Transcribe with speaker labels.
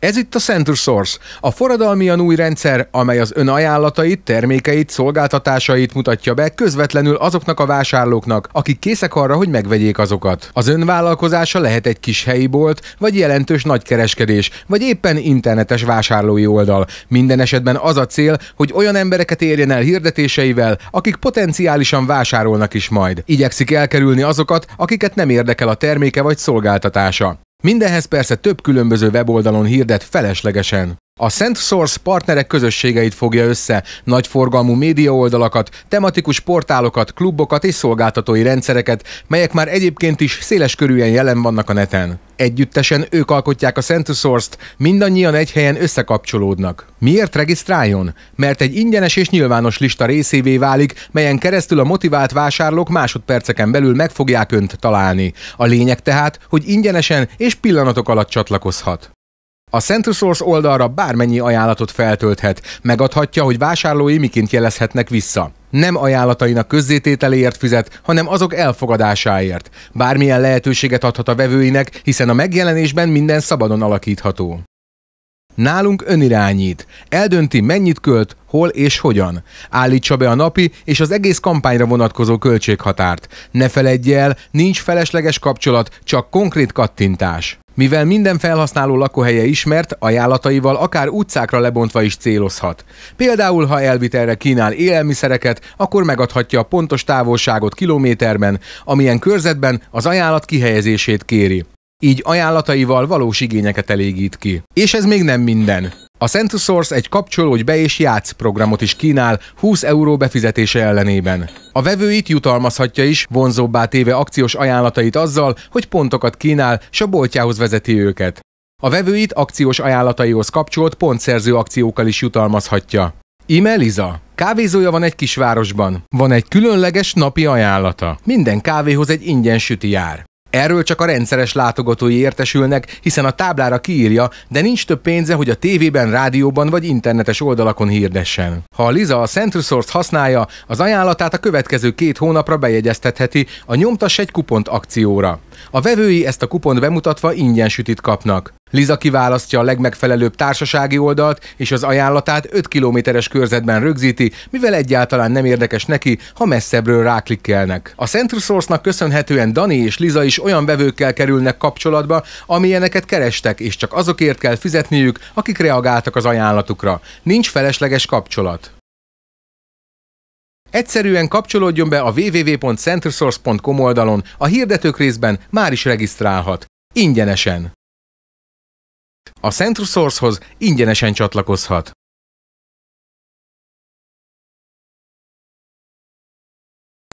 Speaker 1: Ez itt a CentrSource, a forradalmian új rendszer, amely az ön ajánlatait, termékeit, szolgáltatásait mutatja be közvetlenül azoknak a vásárlóknak, akik készek arra, hogy megvegyék azokat. Az ön vállalkozása lehet egy kis helyi bolt, vagy jelentős nagykereskedés, vagy éppen internetes vásárlói oldal. Minden esetben az a cél, hogy olyan embereket érjen el hirdetéseivel, akik potenciálisan vásárolnak is majd. Igyekszik elkerülni azokat, akiket nem érdekel a terméke vagy szolgáltatása. Mindenhez persze több különböző weboldalon hirdet feleslegesen. A CentrSource partnerek közösségeit fogja össze, nagyforgalmú médiaoldalakat, tematikus portálokat, klubokat és szolgáltatói rendszereket, melyek már egyébként is széleskörűen jelen vannak a neten. Együttesen ők alkotják a CentrSource-t, mindannyian egy helyen összekapcsolódnak. Miért regisztráljon? Mert egy ingyenes és nyilvános lista részévé válik, melyen keresztül a motivált vásárlók másodperceken belül meg fogják önt találni. A lényeg tehát, hogy ingyenesen és pillanatok alatt csatlakozhat. A CentrSource oldalra bármennyi ajánlatot feltölthet, megadhatja, hogy vásárlói miként jelezhetnek vissza. Nem ajánlatainak közzétételéért fizet, hanem azok elfogadásáért. Bármilyen lehetőséget adhat a vevőinek, hiszen a megjelenésben minden szabadon alakítható. Nálunk önirányít. Eldönti, mennyit költ, hol és hogyan. Állítsa be a napi és az egész kampányra vonatkozó költséghatárt. Ne feledje el, nincs felesleges kapcsolat, csak konkrét kattintás. Mivel minden felhasználó lakóhelye ismert, ajánlataival akár utcákra lebontva is célozhat. Például, ha elvitelre kínál élelmiszereket, akkor megadhatja a pontos távolságot kilométerben, amilyen körzetben az ajánlat kihelyezését kéri. Így ajánlataival valós igényeket elégít ki. És ez még nem minden. A CentrSource egy kapcsolódj be és játsz programot is kínál 20 euró befizetése ellenében. A vevőit jutalmazhatja is, vonzóbbá téve akciós ajánlatait azzal, hogy pontokat kínál, s a boltjához vezeti őket. A vevőit akciós ajánlataihoz kapcsolt pontszerző akciókkal is jutalmazhatja. Íme Liza. Kávézója van egy kisvárosban. Van egy különleges napi ajánlata. Minden kávéhoz egy ingyen süti jár. Erről csak a rendszeres látogatói értesülnek, hiszen a táblára kiírja, de nincs több pénze, hogy a tévében, rádióban vagy internetes oldalakon hirdessen. Ha a Liza a CentrSource-t használja, az ajánlatát a következő 2 hónapra bejegyeztetheti a nyomtass egy kupont akcióra. A vevői ezt a kupont bemutatva ingyen sütit kapnak. Liza kiválasztja a legmegfelelőbb társasági oldalt, és az ajánlatát 5 kilométeres körzetben rögzíti, mivel egyáltalán nem érdekes neki, ha messzebbről ráklikkelnek. A CentrSource-nak köszönhetően Dani és Liza is olyan vevőkkel kerülnek kapcsolatba, amilyeneket kerestek, és csak azokért kell fizetniük, akik reagáltak az ajánlatukra. Nincs felesleges kapcsolat. Egyszerűen kapcsolódjon be a www.centrsource.com oldalon, a hirdetők részben már is regisztrálhat. Ingyenesen. A CentrSource-hoz ingyenesen csatlakozhat.